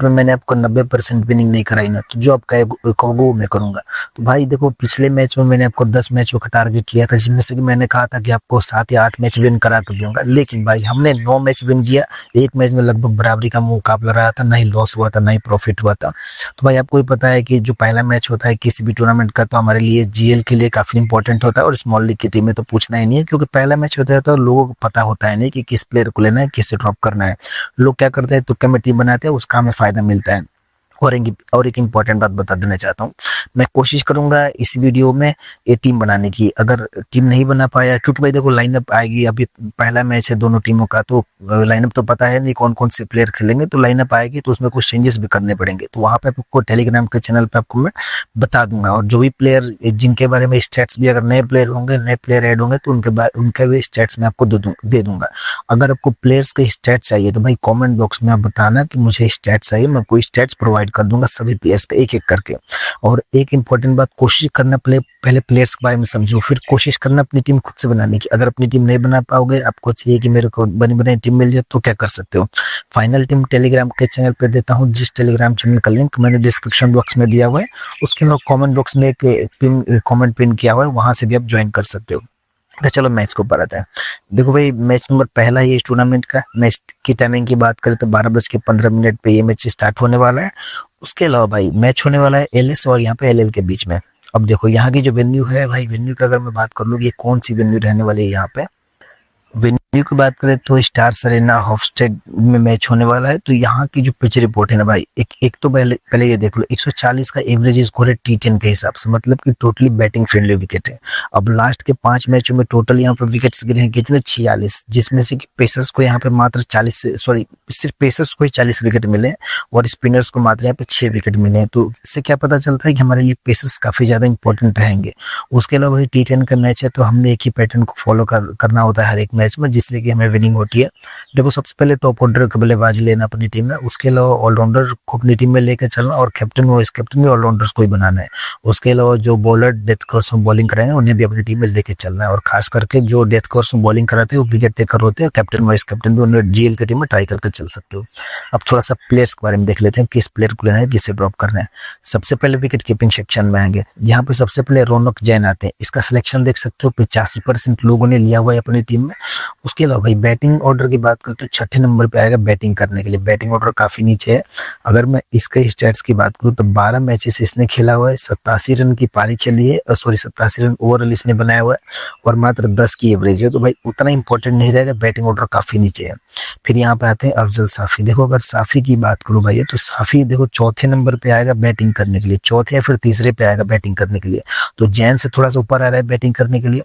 में मैंने आपको 90% विनिंग नहीं कराई ना, तो जो आप कहोगे वो मैं करूंगा। तो भाई देखो, पिछले मैच में मैंने आपको 10 मैचों का टारगेट लिया था, जिसमें से कि मैंने कहा था कि आपको 7 या 8 मैच विन करा कर दूंगा, लेकिन भाई हमने 9 मैच विन किया। एक मैच में लगभग बराबरी का मुकाबला रहा था, ना ही लॉस हुआ था ना ही प्रॉफिट हुआ था। तो भाई आपको ही पता है कि जो पहला मैच होता है किसी भी टूर्नामेंट का, तो हमारे लिए जीएल के लिए काफी इंपॉर्टेंट होता है, और स्मॉल लीग की टीम में तो पूछना ही नहीं है, क्योंकि पहला मैच होता है तो लोगों को पता होता है नहीं कि किस प्लेयर को लेना है, किससे ड्रॉप करना है। लोग क्या करते हैं, तुक्के में टीम बनाते हैं, उसका हमें फायदा मिलता है। और एक इम्पॉर्टेंट बात बता देना चाहता हूँ, मैं कोशिश करूंगा इस वीडियो में ये टीम बनाने की। अगर टीम नहीं बना पाया, क्योंकि भाई देखो लाइनअप आएगी, अभी पहला मैच है दोनों टीमों का, तो लाइनअप तो पता है नहीं कौन कौन से प्लेयर खेलेंगे, तो लाइनअप आएगी तो उसमें कुछ चेंजेस भी करने पड़ेंगे, तो वहां पे आपको टेलीग्राम के चैनल पे आपको मैं बता दूंगा। और जो भी प्लेयर जिनके बारे में स्टेट्स भी, अगर नए प्लेयर होंगे, नए प्लेयर ऐड होंगे, तो उनके भी स्टेट्स मैं आपको दे दूंगा। अगर आपको प्लेयर्स के स्टेट्स चाहिए तो भाई कमेंट बॉक्स में आप बताना कि मुझे स्टेट्स चाहिए, मैं कोई स्टेट्स प्रोवाइड कर दूंगा सभी प्लेयर्स के एक एक करके। और एक इंपॉर्टेंट बात, कोशिश करना पहले प्लेयर्स के बारे में समझो, फिर कोशिश करना अपनी टीम खुद से बनाने की। अगर अपनी टीम नहीं बना पाओगे, आपको चाहिए कि मेरे को बनी बनाई टीम मिल जाए, तो क्या कर सकते हो, फाइनल टीम टेलीग्राम के चैनल पे देता हूँ, जिस टेलीग्राम चैनल का लिंक मैंने डिस्क्रिप्शन बॉक्स में दिया हुआ है, उसके अंदर कमेंट बॉक्स में एक कमेंट पिन किया हुआ है, वहां से भी आप ज्वाइन कर सकते हो। तो चलो मैच को ऊपर आता है। देखो भाई, मैच नंबर पहला ही इस टूर्नामेंट का। मैच की टाइमिंग की बात करें तो 12:15 पे ये मैच स्टार्ट होने वाला है। उसके अलावा भाई मैच होने वाला है एलएस और यहाँ पे एलएल के बीच में। अब देखो यहाँ की जो वेन्यू है भाई, वेन्यू की अगर मैं बात कर लूँ, ये कौन सी वेन्यू रहने वाली है यहाँ पे। वेन्यू की बात करें तो स्टार सरेना हॉफस्टेड में मैच होने वाला है। तो यहाँ की जो पिच रिपोर्ट है ना भाई, एक तो पहले ये देख लो, 140 का एवरेज स्कोर है T10 के हिसाब से, मतलब कि टोटली बैटिंग फ्रेंडली विकेट है। अब लास्ट के 5 मैचों में टोटल यहाँ पे विकेट्स गिरे हैं कितने, 46, जिसमें से कि पेसर्स को यहाँ पे मात्र 40 से, सॉरी सिर्फ पेसर्स को ही 40 विकेट मिले और स्पिनर्स को मात्र यहाँ पे 6 विकेट मिले हैं। तो इससे क्या पता चलता है कि हमारे लिए पेसर्स काफी ज्यादा इंपॉर्टेंट रहेंगे। उसके अलावा भाई T10 का मैच है, तो हमने एक ही पैटर्न को फॉलो करना होता है हर एक मैच में, जिससे कि हमें विनिंग होती है। देखो सबसे पहले टॉप ऑर्डर के बल्लेबाज लेना अपनी टीम में, उसके अलावा ऑलराउंडर को अपनी टीम में लेकर चलना, और कैप्टन वाइस कैप्टन भी ऑलराउंडर्स को ही बनाना है। उसके अलावा जो बॉलर डेथ कोर्स में बॉलिंग कराएंगे उन्हें भी अपनी टीम में लेकर चलना है, और खास करके जो डेथ कोर्स में बॉलिंग कराते हैं वो विकेट टेकर होते हैं, कैप्टन वाइस कैप्टन भी उन्हें जीएल की टीम में ट्राई करके चल सकते हो। अब थोड़ा सा प्लेयर्स के बारे में देख लेते हैं, किस प्लेयर को लेना है, किसे ड्रॉप करना है। सबसे पहले विकेट कीपिंग सेक्शन में आएंगे, यहाँ पे सबसे पहले रौनक जैन आते हैं। इसका सिलेक्शन देख सकते हो, 85% लोगों ने लिया हुआ है अपनी टीम में। उसके अलावा भाई बैटिंग ऑर्डर की बात करें तो 6ठे नंबर पे आएगा बैटिंग करने के लिए। बैटिंग ऑर्डर काफी नीचे है। अगर मैं इसके स्टैट्स की बात करूं तो 12 मैचेस इसने खेला हुआ है, 87 रन की पारी खेली है, सॉरी 87 रन ओवरऑल इसने बनाया हुआ है, और मात्र 10 की एवरेज है। तो भाई उतना इंपॉर्टेंट नहीं रहेगा, बैटिंग ऑर्डर काफी नीचे है। फिर यहाँ पे आते हैं अफजल साफी। देखो अगर साफी की बात करूं भाई, तो साफी देखो चौथे नंबर पे आएगा बैटिंग करने के लिए, चौथे या फिर तीसरे पे आएगा बैटिंग करने के लिए। तो जैन से थोड़ा सा ऊपर आ रहा है बैटिंग करने के लिए,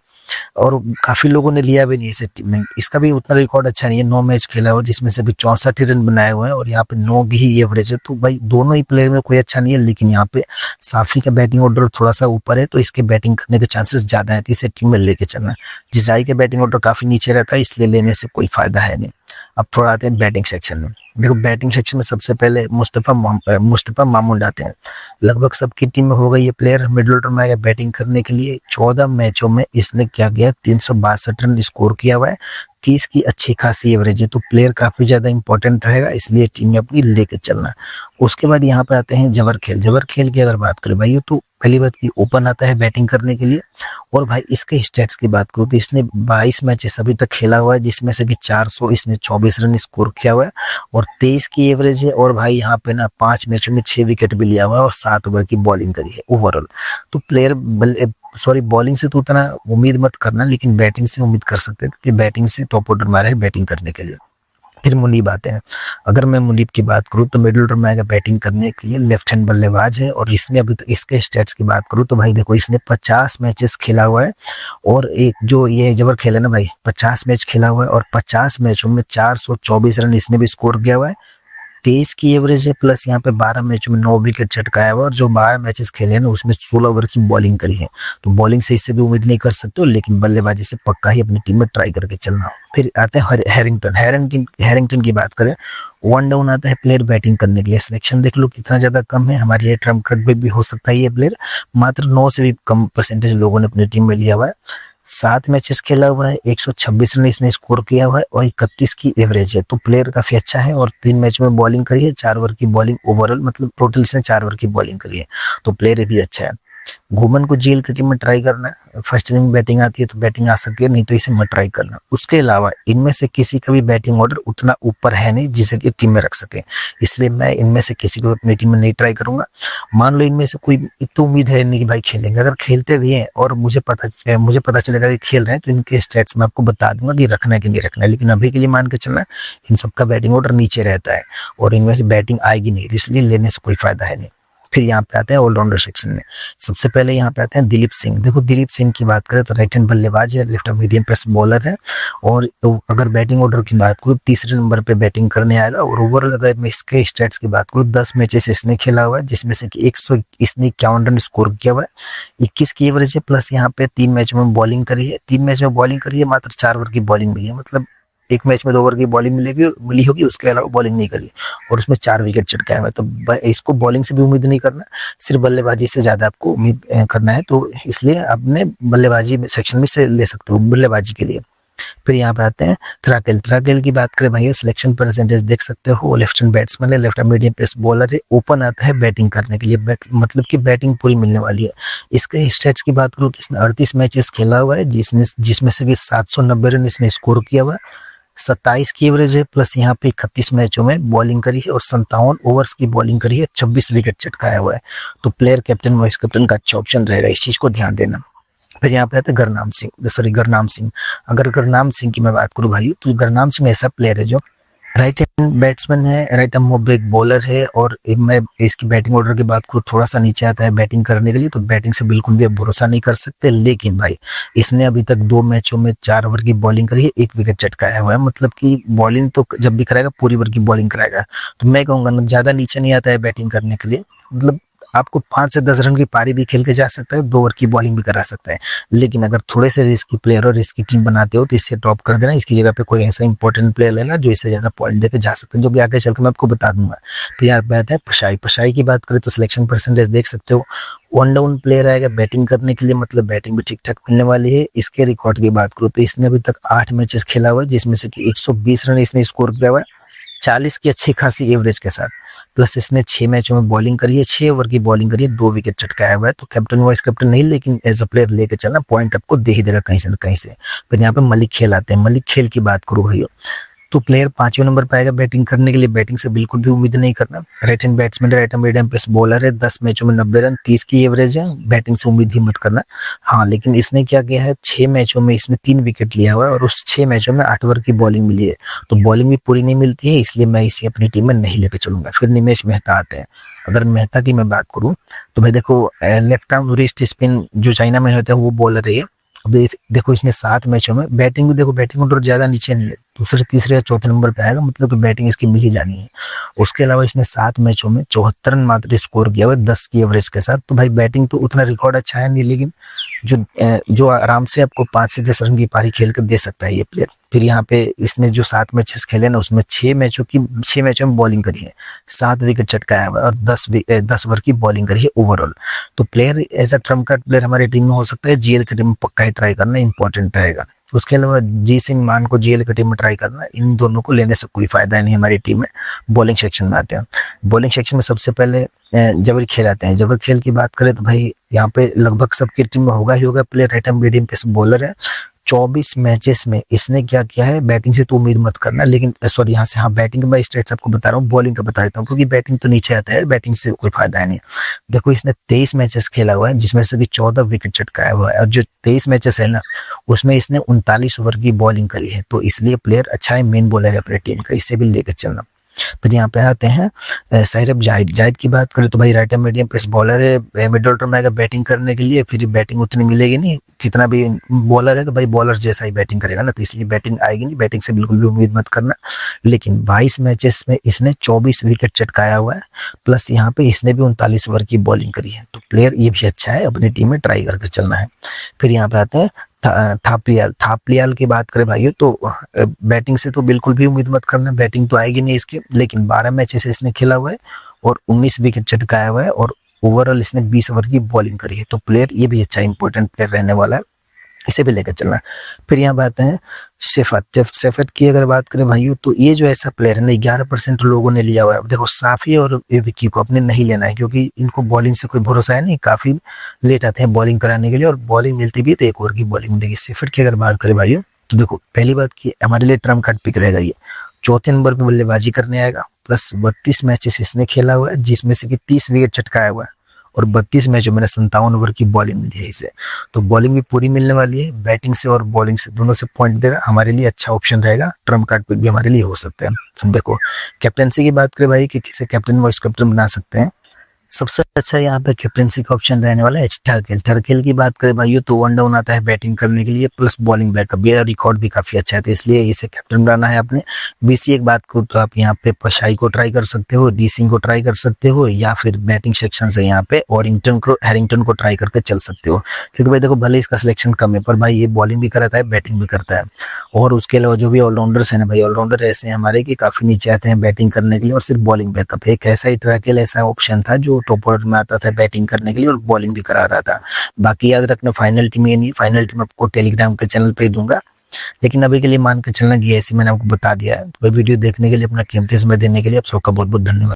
और काफी लोगों ने लिया भी नहीं इसे टीम में। इसका भी उतना रिकॉर्ड अच्छा नहीं है, 9 मैच खेला हुआ जिसमें से भी 64 रन बनाए हुए हैं, और यहाँ पे 9 की ही एवरेज है। तो भाई दोनों ही प्लेयर में कोई अच्छा नहीं है, लेकिन यहाँ पे साफी का बैटिंग ऑर्डर थोड़ा सा ऊपर है, तो इसके बैटिंग करने के चांसेस ज्यादा है, तो इसे टीम में लेके चलना है। जिसाई के बैटिंग ऑर्डर काफी नीचे रहता है, इसलिए लेने से कोई फायदा है नहीं। अब थोड़ा आते हैं बैटिंग सेक्शन में। देखो बैटिंग सेक्शन में सबसे पहले मुस्तफा मामूद आते हैं। लगभग सबकी टीम में होगा ये प्लेयर, मिडिल ऑर्डर में आएगा बैटिंग करने के लिए। 14 मैचों में इसने क्या किया, 362 रन स्कोर किया हुआ है, 30 की अच्छी खासी एवरेज है। तो प्लेयर काफी ज्यादा इंपॉर्टेंट रहेगा, इसलिए टीम में अपनी लेके चलना। उसके बाद यहाँ पे आते हैं जबर खेल की अगर बात करें भाई, तो पहली बात की ओपन आता है बैटिंग करने के लिए। और भाई इसके स्टैट्स की बात करूँ तो इसने 22 मैचेस अभी तक खेला हुआ है, जिसमें से कि 400 इसने 24 रन स्कोर किया हुआ है, और 23 की एवरेज है। और भाई यहाँ पे ना 5 मैचों में 6 विकेट भी लिया हुआ है, और 7 ओवर की बॉलिंग करी है ओवरऑल। तो प्लेयर बॉलिंग से तो उतना उम्मीद मत करना, लेकिन बैटिंग से उम्मीद कर सकते हैं, क्योंकि बैटिंग से टॉप ऑर्डर में आ रहा है बैटिंग करने के लिए। फिर मुनीब आते हैं। अगर मैं मुनीब की बात करूं तो मिडिल ऑर्डर में आएगा बैटिंग करने के लिए, लेफ्ट हैंड बल्लेबाज है। और इसने अभी तक इसके स्टैट्स की बात करूं तो भाई देखो इसने 50 मैचेस खेला हुआ है, और एक जो ये जबर खेला ना भाई, 50 मैच खेला हुआ है, और 50 मैचों में 424 रन इसने भी स्कोर किया हुआ है, 23 की एवरेज है, प्लस यहाँ पे 12 मैचों में 9 विकेट चटकाया हुआ, और जो 12 मैचेस खेले हैं ना उसमें 16 ओवर की बॉलिंग करी है। तो बॉलिंग से इससे भी उम्मीद नहीं कर सकते हो, लेकिन बल्लेबाजी से पक्का ही अपनी टीम में ट्राई करके चलना। फिर आते हैं हैरिंगटन की बात करें, 1 डाउन आता है प्लेयर बैटिंग करने के लिए। सिलेक्शन देख लो कितना ज्यादा कम है, हमारी ये ट्रम्प कार्ड पे भी हो सकता है ये प्लेयर, मात्र 9 से भी कम परसेंटेज लोगों ने अपनी टीम में लिया हुआ है। 7 मैचेस खेला हुआ है, 126 रन इसने स्कोर किया हुआ है और 31 की एवरेज है। तो प्लेयर काफी अच्छा है और 3 मैच में बॉलिंग करी है, 4 ओवर की बॉलिंग ओवरऑल, मतलब टोटल इसने 4 ओवर की बॉलिंग करी है। तो प्लेयर भी अच्छा है। घुमन को जेल की टीम में ट्राई करना है, फर्स्ट इनिंग बैटिंग आती है तो बैटिंग आ सकती है, नहीं तो इसे मत ट्राई करना। उसके अलावा इनमें से किसी का भी बैटिंग ऑर्डर उतना ऊपर है नहीं जिसे कि टीम में रख सके, इसलिए मैं इनमें से किसी को अपनी टीम में नहीं ट्राई करूंगा। मान लो इनमें से कोई, इतनी उम्मीद है नहीं कि भाई खेलेंगे, अगर खेलते भी हैं और मुझे पता चलेगा कि खेल रहे हैं तो इनके स्टेट्स में आपको बता दूंगा कि रखना है कि नहीं रखना है। लेकिन अभी के लिए मान के चलना इन सबका बैटिंग ऑर्डर नीचे रहता है और इनमें से बैटिंग आएगी नहीं, इसलिए लेने से कोई फायदा है नहीं। फिर यहाँ पे आते हैं ऑलराउंडर सेक्शन में। सबसे पहले यहाँ पे आते हैं दिलीप सिंह। देखो दिलीप सिंह की बात करें तो राइट हैंड बल्लेबाज है, लेफ्ट मीडियम पेस बॉलर है और अगर बैटिंग ऑर्डर की बात करूँ तीसरे नंबर पे बैटिंग करने आएगा। और ओवरऑल अगर मैं इसके स्टैट्स की बात करूँ 10 मैचेस इसने खेला हुआ है जिसमें से कि 151 रन स्कोर किया हुआ है, 21 की एवरेज है, प्लस यहाँ पे 3 मैच में बॉलिंग करी है। 3 मैच में बॉलिंग करी है, मात्र 4 ओवर की बॉलिंग मिली है, मतलब एक मैच में 2 ओवर की बॉलिंग मिली होगी, उसके अलावा बॉलिंग नहीं करी और उसमें 4 विकेट चटकाया हुआ है। तो इसको बॉलिंग से भी उम्मीद नहीं करना, सिर्फ बल्लेबाजी से ज्यादा आपको उम्मीद करना है, तो इसलिए अपने बल्लेबाजी सेक्शन में से ले सकते हो बल्लेबाजी के लिए। फिर यहाँ पे आते हैं थ्राकेल की बात करें भाई, सिलेक्शन परसेंटेज देख सकते हो, लेफ्ट हैंड बैट्समैन है, left hand medium pace bowler है, ओपन आता है बैटिंग करने के लिए, मतलब कि बैटिंग पूरी मिलने वाली है। इसके स्टेट्स की बात करूँ तो इसने 38 मैचेस खेला हुआ है जिसमें से कि 790 रन इसने स्कोर किया हुआ है, 27 की एवरेज है, प्लस यहाँ पे 31 मैचों में बॉलिंग करी है और 57 ओवर्स की बॉलिंग करी है, 26 विकेट चटकाया हुआ है। तो प्लेयर कैप्टन वाइस कैप्टन का अच्छा ऑप्शन रहेगा, इस चीज को ध्यान देना। फिर यहाँ पे आते हैं गुरनाम सिंह। अगर गुरनाम सिंह की मैं बात करूँ भाई तो गुरनाम सिंह ऐसा प्लेयर है जो राइट हैंड बैट्समैन है, राइट आर्म ब्रेक बॉलर है और मैं इसकी बैटिंग ऑर्डर की बात करूँ थोड़ा सा नीचे आता है बैटिंग करने के लिए, तो बैटिंग से बिल्कुल भी भरोसा नहीं कर सकते। लेकिन भाई इसने अभी तक 2 मैचों में 4 ओवर की बॉलिंग करी है, 1 विकेट चटकाया हुआ है, मतलब कि बॉलिंग तो जब भी कराएगा पूरी ओवर की बॉलिंग कराएगा। तो मैं कहूंगा ना ज्यादा नीचे नहीं आता है बैटिंग करने के लिए, मतलब आपको 5 से 10 रन की पारी भी खेल के जा सकता है, 2 ओवर की बॉलिंग भी करा सकता है। लेकिन अगर थोड़े से रिस्की प्लेयर और रिस्की टीम बनाते हो तो इससे ड्रॉप कर देना, इसकी जगह पे कोई ऐसा इंपॉर्टेंट प्लेयर लेना जो इससे ज्यादा पॉइंट देके जा सकते हैं, जो भी आगे चल के मैं आपको बता दूंगा। फिर यहाँ पे आता है पशाई की बात करें तो सिलेक्शन परसेंटेज देख सकते हो, वन डाउन प्लेयर आएगा बैटिंग करने के लिए, मतलब बैटिंग भी ठीक ठाक मिलने वाली है। इसके रिकॉर्ड की बात करूँ तो इसने अभी तक 8 मैचेस खेला हुआ है जिसमें से कि 120 रन इसने स्कोर किया हुआ है, 40 की अच्छी खासी एवरेज के साथ, प्लस इसने 6 मैचों में बॉलिंग करी है, 6 ओवर की बॉलिंग करी है, 2 विकेट चटकाया हुआ है। तो कैप्टन वाइस कैप्टन नहीं, लेकिन एज अ प्लेयर लेके चलना, पॉइंट आपको दे ही देगा कहीं से न कहीं से। फिर यहाँ पे मलिक खेल आते हैं। मलिक खेल की बात करूँ भैया तो प्लेयर 5वें नंबर पर आएगा बैटिंग करने के लिए, बैटिंग से बिल्कुल भी उम्मीद नहीं करना। Right hand batsman, right hand medium pace bowler है, 10 मैचों में 90 रन, 30 की एवरेज है, बैटिंग से उम्मीद ही मत करना। हाँ लेकिन इसने क्या किया है, 6 मैचों में इसने 3 विकेट लिया हुआ है और उस 6 मैचों में 8 ओवर की बॉलिंग मिली है, तो बॉलिंग भी पूरी नहीं मिलती है, इसलिए मैं इसे अपनी टीम में नहीं लेकर चलूंगा। फिर निमेश मेहता आते हैं। अगर मेहता की मैं बात करूं तो भाई देखो लेफ्ट आर्म रिस्ट स्पिन जो चाइना में होता है वो बॉलर है। अब देखो इसने 7 मैचों में बैटिंग भी देखो, बैटिंग ऑर्डर ज्यादा नीचे नहीं है, दूसरे तीसरे या चौथे नंबर पे आएगा, मतलब कि बैटिंग इसकी मिल ही जानी है। उसके अलावा इसने 7 मैचों में 74 रन मात्र स्कोर किया हुआ है 10 की एवरेज के साथ। तो भाई बैटिंग तो उतना रिकॉर्ड अच्छा है नहीं, लेकिन जो आराम से आपको 5 से 10 रन की पारी खेल कर दे सकता है ये प्लेयर। फिर यहाँ पे इसने जो 7 मैचेस खेले ना उसमें 6 मैचों में बॉलिंग करी है, 7 विकेट चटकाया हुआ है और 10 ओवर की बॉलिंग करी है ओवरऑल। तो player as a trump card player हमारी टीम में हो सकता है, जीएल की टीम में पक्का ही ट्राई करना इंपॉर्टेंट रहेगा। उसके अलावा जी सिंह मान को जीएल की टीम में ट्राई करना, इन दोनों को लेने से कोई फायदा नहीं हमारी टीम में। बॉलिंग सेक्शन में आते हैं। बॉलिंग सेक्शन में सबसे पहले जबर खेल आते हैं। जबर खेल की बात करें तो भाई यहाँ पे लगभग सबकी टीम में होगा ही होगा player, right hand medium pace bowler है। 24 मैचेस में इसने क्या किया है, बैटिंग से तो उम्मीद मत करना, लेकिन सॉरी यहाँ से हाँ बैटिंग का स्टेट्स आपको बता रहा हूँ, बॉलिंग का बता देता हूँ क्योंकि बैटिंग तो नीचे आता है, बैटिंग से कोई फायदा है नहीं। देखो इसने 23 मैचेस खेला हुआ है जिसमें से भी 14 विकेट चटकाया हुआ है और जो 23 मैचेस है ना उसमें इसने 39 ओवर की बॉलिंग करी है, तो इसलिए प्लेयर अच्छा है, मेन बॉलर है अपनी टीम का, इससे भी लेकर चलना। फिर यहाँ पे आते हैं साहिब जाहिद की बात करें तो भाई right hand medium pace bowler है, मिडिल ऑर्डर में आएगा बैटिंग करने के लिए, फिर बैटिंग उतनी मिलेगी नहीं, कितना भी बॉलर है तो भाई बॉलर जैसा ही बैटिंग करेगा ना, तो इसलिए बैटिंग आएगी नहीं, बैटिंग से बिल्कुल भी उम्मीद मत करना। लेकिन 22 मैचेस में इसने 24 विकेट चटकाया हुआ है, प्लस यहाँ पे इसने भी 39 ओवर की बॉलिंग करी है, तो प्लेयर ये भी अच्छा है, अपनी टीम में ट्राई करके चलना है। फिर यहाँ पे आता है थापलियाल की बात करें भाइयों तो बैटिंग से तो बिल्कुल भी उम्मीद मत करना, बैटिंग तो आएगी नहीं इसके, लेकिन 12 मैचेस इसने खेला हुआ है और 19 विकेट चटकाया हुआ है और ओवरऑल इसने 20 ओवर की बॉलिंग करी है, तो प्लेयर ये भी अच्छा इंपॉर्टेंट प्लेयर रहने वाला है। इसे भी लेकर चलना। फिर यहाँ बात है सेफत। जब सेफत की अगर बात करें भाइयों, तो ये जो ऐसा प्लेयर है ना, 11% लोगों ने लिया हुआ है। अब देखो साफी और विक्की को अपने नहीं लेना है, क्योंकि इनको बॉलिंग से कोई भरोसा है नहीं, काफी लेट आते हैं बॉलिंग कराने के लिए, और बॉलिंग मिलती भी है तो एक ओवर की बॉलिंग मिलेगी। सेफत की अगर बात करें भाइयों, तो देखो पहली बात की हमारे लिए ट्रम्प कार्ड पिक रहेगा ये। चौथे नंबर पे बल्लेबाजी करने आएगा, प्लस 32 मैचेस इसने खेला हुआ है, जिसमें से कि 30 विकेट चटकाया हुआ है, और 32 मैचों में 57 ओवर की बॉलिंग मिली है इसे। तो बॉलिंग भी पूरी मिलने वाली है, बैटिंग से और बॉलिंग से दोनों से पॉइंट देगा, हमारे लिए अच्छा ऑप्शन रहेगा। ट्रम्प कार्ड पिक भी हमारे लिए हो सकता है। तो देखो कैप्टनसी की बात करें भाई कि किसे कैप्टन वाइस कैप्टन बना सकते हैं, सबसे अच्छा यहाँ पे कैप्टनसी का ऑप्शन रहने वाला है टर्केल। टर्केल की बात करें भाइयों, तो वन डाउन आता है बैटिंग करने के लिए, प्लस बॉलिंग बैकअप, ये रिकॉर्ड भी काफी अच्छा है, तो इसलिए इसे कैप्टन बनाना है आपने। बीसी एक बात को तो आप यहाँ पे पशाई को ट्राई कर सकते हो, डी सिंह को ट्राई कर सकते हो, या फिर बैटिंग सेक्शन से यहाँ पे हैरिंगटन को ट्राई करके चल सकते हो। क्योंकि भाई देखो भले इसका सिलेक्शन कम है, पर भाई ये बॉलिंग भी करता है बैटिंग भी करता है। और उसके अलावा जो भी ऑलराउंडर्स है ना भाई, ऑलराउंडर ऐसे हैं हमारे कि काफी नीचे आते हैं बैटिंग करने के लिए, और सिर्फ बॉलिंग बैकअप। एक ऐसा ही टर्केल ऐसा ऑप्शन था जो टॉप ऑर्डर में आता था बैटिंग करने के लिए और बॉलिंग भी करा रहा था। बाकी याद रखना फाइनल टीम ये नहीं, फाइनल टीम आपको टेलीग्राम के चैनल पे ही दूंगा। लेकिन अभी के लिए मान के चलना कि ऐसी मैंने आपको बता दिया है। तो वीडियो देखने के लिए, अपना कीमती समय देने के लिए आप सबका बहुत बहुत धन्यवाद।